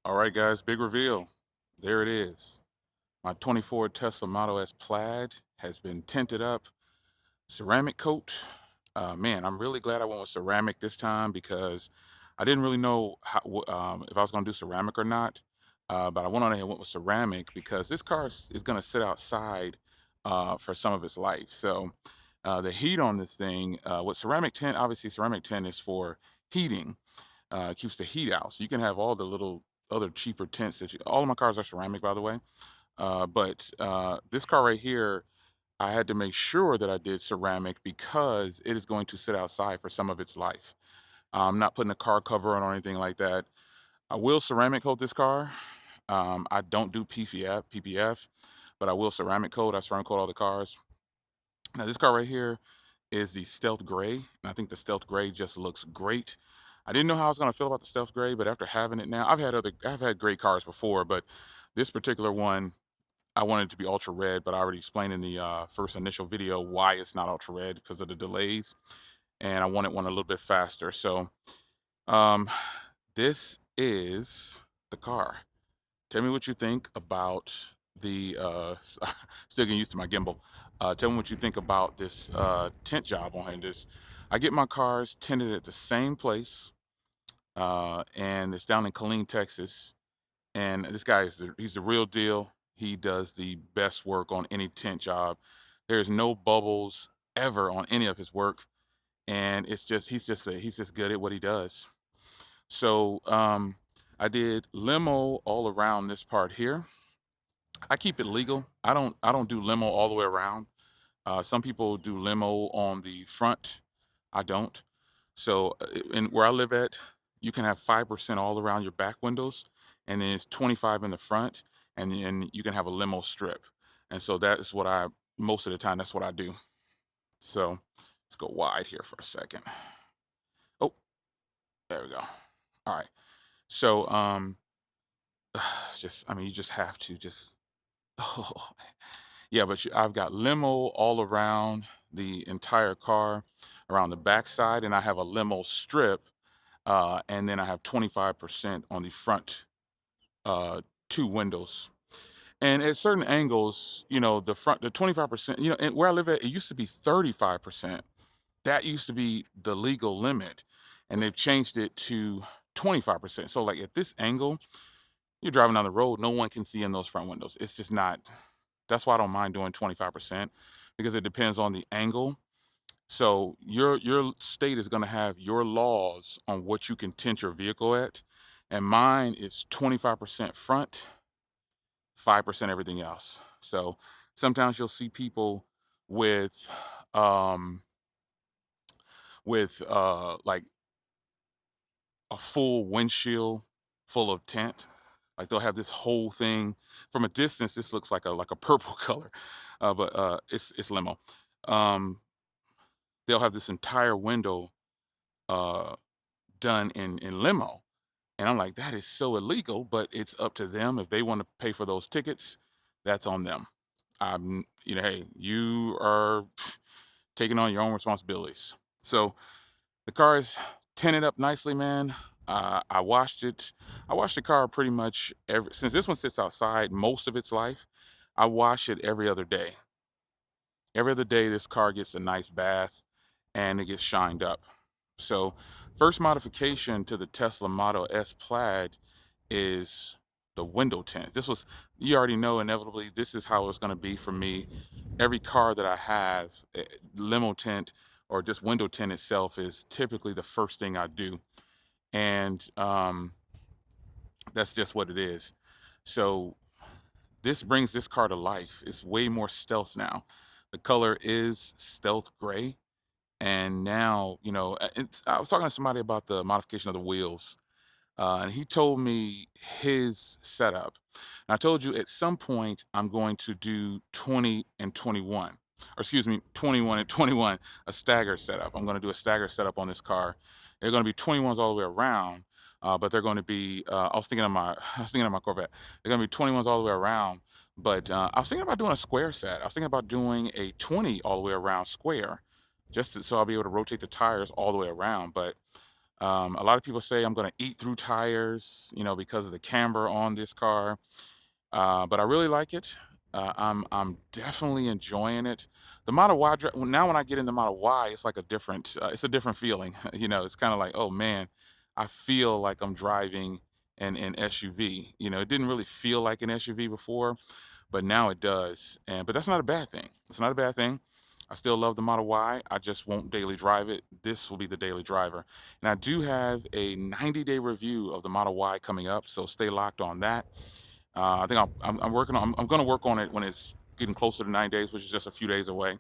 All right, guys, big reveal. There it is. My 24 Tesla Model S Plaid has been tinted up, ceramic coat. Man, I'm really glad I went with ceramic this time because I didn't really know if I was going to do ceramic or not. But I went on ahead and went with ceramic because this car is going to sit outside for some of its life. So the heat on this thing with ceramic tint, obviously, ceramic tint is for heating. Keeps the heat out. So you can have all the little other cheaper tints all of my cars are ceramic, by the way. But this car right here, I had to make sure that I did ceramic because it is going to sit outside for some of its life. I'm not putting a car cover on or anything like that. I will ceramic coat this car. I don't do PPF, but I will ceramic coat. I ceramic coat all the cars. Now this car right here is the Stealth Gray, and I think the Stealth Gray just looks great. I didn't know how I was gonna feel about the Stealth Gray, but after having it now, I've had gray cars before, but this particular one, I wanted it to be ultra red, but I already explained in the first initial video why it's not ultra red because of the delays, and I wanted one a little bit faster. So, um, this is the car. Tell me what you think about the still getting used to my gimbal. Tell me what you think about this tint job on here. This I get my cars tinted at the same place, and it's down in Killeen, Texas. And this guy he's the real deal. He does the best work on any tint job. There's no bubbles ever on any of his work, and he's just good at what he does. So I did limo all around this part here. I keep it legal. I don't do limo all the way around. Some people do limo on the front. I don't. So in where I live at, you can have 5% all around your back windows, and then it's 25 in the front, and then you can have a limo strip. And so that is what I most of the time that's what I do. So let's go wide here for a second. Oh, there we go. All right. So just I mean you just have to just yeah, but I've got limo all around the entire car, around the backside, and I have a limo strip, and then I have 25% on the front uh, two windows. And at certain angles, the 25%, and where I live at, it used to be 35%. That used to be the legal limit, and they've changed it to 25%. So, like at this angle, you're driving down the road, no one can see in those front windows. It's just not. That's why I don't mind doing 25% because it depends on the angle. So your state is going to have your laws on what you can tint your vehicle at, and mine is 25% front, 5% everything else. So sometimes you'll see people with um like a full windshield full of tint. Like they'll have this whole thing from a distance. This looks like a purple color, but it's limo. Um, they'll have this entire window uh, done in limo, and I'm like, that is so illegal. But it's up to them if they want to pay for those tickets. That's on them. Hey, you are taking on your own responsibilities. So the car is tinted up nicely, man. I washed it. I washed the car pretty much since this one sits outside most of its life. I wash it every other day. Every other day, this car gets a nice bath and it gets shined up. So, first modification to the Tesla Model S Plaid is the window tint. You already know, inevitably, this is how it's going to be for me. Every car that I have, limo tint or just window tint itself is typically the first thing I do. And that's just what it is. So, this brings this car to life. It's way more stealth now. The color is stealth gray. And now, I was talking to somebody about the modification of the wheels, and he told me his setup. And I told you at some point I'm going to do 20 and 21, or excuse me, 21 and 21, a stagger setup. I'm going to do a stagger setup on this car. They're going to be 21s all the way around, but they're going to be. I was thinking of my, I was thinking of my Corvette. They're going to be 21s all the way around. But I was thinking about doing a square set. I was thinking about doing a 20 all the way around square, so I'll be able to rotate the tires all the way around. But A lot of people say I'm going to eat through tires, because of the camber on this car. But I really like it. I'm definitely enjoying it. The Model Y now when I get in the Model Y, it's like it's a different feeling. It's kind of like, oh man, I feel like I'm driving an SUV. It didn't really feel like an SUV before, but now it does. But that's not a bad thing. It's not a bad thing. I still love the Model Y. I just won't daily drive it. This will be the daily driver. And I do have a 90-day review of the Model Y coming up, so stay locked on that. I think I'm working on. I'm going to work on it when it's getting closer to 9 days, which is just a few days away.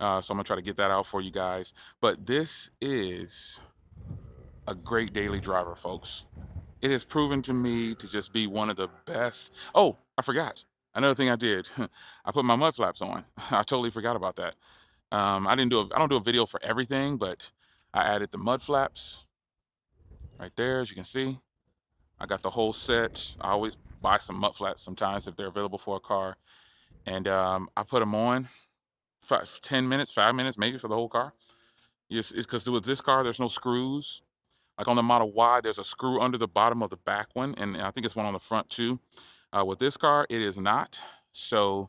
So I'm gonna try to get that out for you guys. But this is a great daily driver, folks. It has proven to me to just be one of the best. Oh, I forgot. Another thing I did, I put my mud flaps on. I totally forgot about that. I don't do a video for everything, but I added the mud flaps right there, as you can see. I got the whole set. I always buy some mud flaps sometimes if they're available for a car. And I put them on 10 minutes, 5 minutes, maybe for the whole car. Yes, because with this car, there's no screws. Like on the Model Y, there's a screw under the bottom of the back one, and I think it's one on the front too. With this car, it is not. So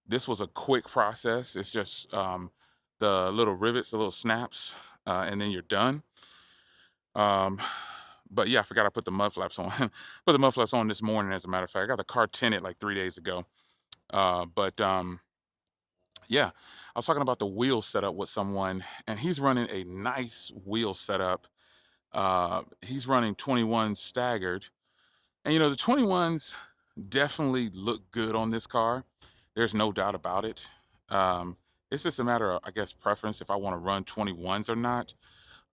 this was a quick process. It's just the little rivets, the little snaps, and then you're done. Um, but yeah, I forgot I put the mud flaps on. Put the mud flaps on this morning, as a matter of fact. I got the car tinted like 3 days ago. But yeah, I was talking about the wheel setup with someone, and he's running a nice wheel setup. He's running 21 staggered, and the 21s definitely look good on this car. There's no doubt about it. It's just a matter of, I guess, preference if I want to run 21s or not.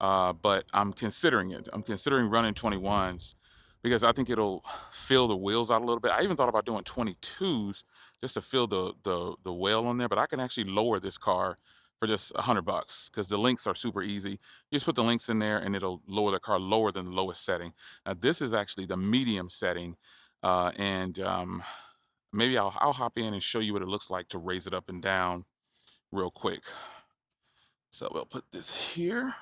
But I'm considering it. I'm considering running 21s because I think it'll fill the wheels out a little bit. I even thought about doing 22s just to fill the wheel on there, but I can actually lower this car for just $100 because the links are super easy. You just put the links in there and it'll lower the car lower than the lowest setting. Now this is actually the medium setting, and maybe I'll hop in and show you what it looks like to raise it up and down real quick. So we'll put this here.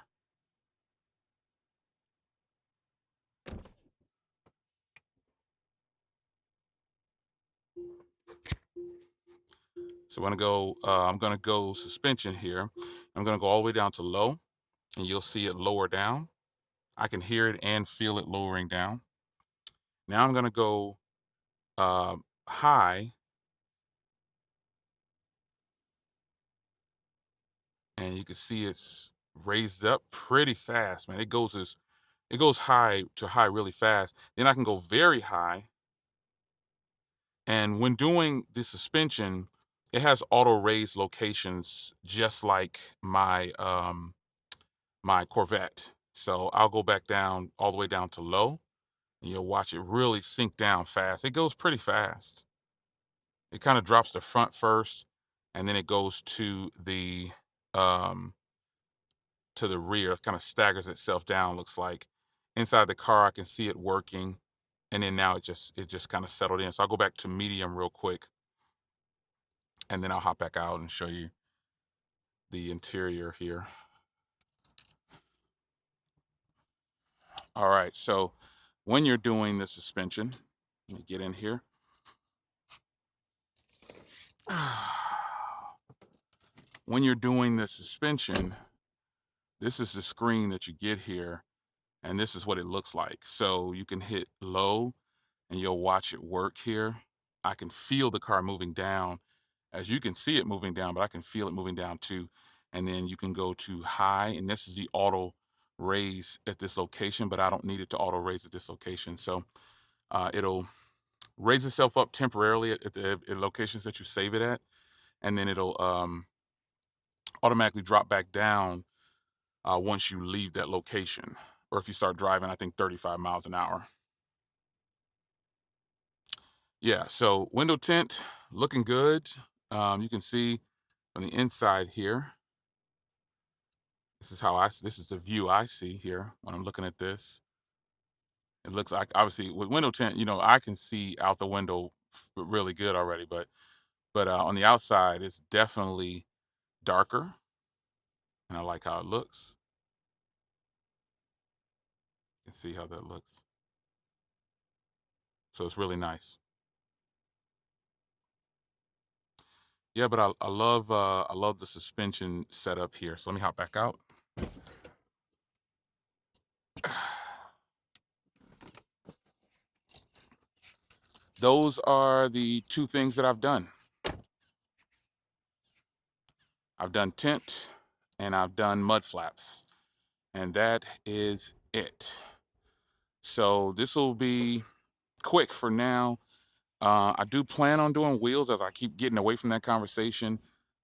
So I'm gonna go suspension here. I'm gonna go all the way down to low, and you'll see it lower down. I can hear it and feel it lowering down. Now I'm gonna go high, and you can see it's raised up pretty fast, man. It goes high to high really fast. Then I can go very high, and when doing the suspension, it has auto raise locations just like my Corvette. So I'll go back down all the way down to low, and you'll watch it really sink down fast. It goes pretty fast. It kind of drops the front first, and then it goes um, to the rear. It kind of staggers itself down. Looks like inside the car, I can see it working, and then now it just kind of settled in. So I'll go back to medium real quick, and then I'll hop back out and show you the interior here. All right, so when you're doing the suspension, let me get in here. When you're doing the suspension, this is the screen that you get here, and this is what it looks like. So you can hit low, and you'll watch it work here. I can feel the car moving down. As you can see it moving down, but I can feel it moving down too. And then you can go to high, and this is the auto raise at this location, but I don't need it to auto raise at this location. So it'll raise itself up temporarily at the locations that you save it at, and then it'll automatically drop back down once you leave that location, or if you start driving, I think 35 miles an hour. Yeah, so window tint looking good. You can see on the inside here. This is the view I see here when I'm looking at this. It looks like, obviously with window tint, I can see out the window really good already, but on the outside it's definitely darker, and I like how it looks. You can see how that looks. So it's really nice. Yeah, but I love the suspension setup here. So let me hop back out. Those are the two things that I've done. I've done tint and I've done mud flaps, and that is it. So this will be quick for now. I do plan on doing wheels as I keep getting away from that conversation.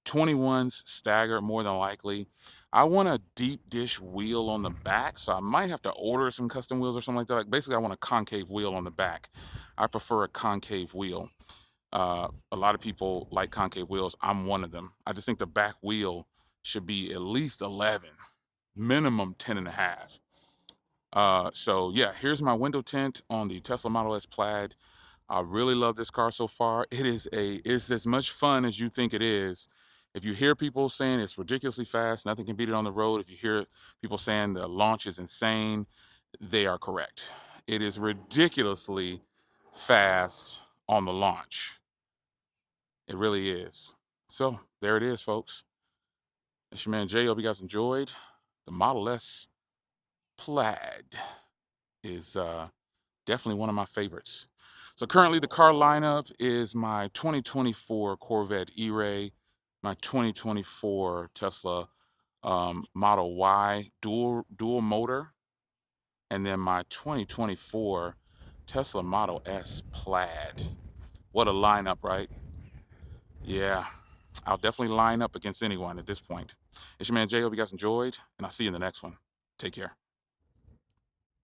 21s staggered more than likely. I want a deep dish wheel on the back, so I might have to order some custom wheels or something like that. Like basically, I want a concave wheel on the back. I prefer a concave wheel. A lot of people like concave wheels. I'm one of them. I just think the back wheel should be at least 11, minimum 10 and a half. So yeah, here's my window tint on the Tesla Model S Plaid. I really love this car so far. It's as much fun as you think it is. If you hear people saying it's ridiculously fast, nothing can beat it on the road. If you hear people saying the launch is insane, they are correct. It is ridiculously fast on the launch. It really is. So there it is, folks. It's your man Jay. Hope you guys enjoyed. The Model S Plaid is definitely one of my favorites. So currently the car lineup is my 2024 Corvette E-Ray, my 2024 Tesla Model Y dual motor, and then my 2024 Tesla Model S Plaid. What a lineup, right? Yeah, I'll definitely line up against anyone at this point. It's your man Jay. Hope you guys enjoyed, and I'll see you in the next one. Take care.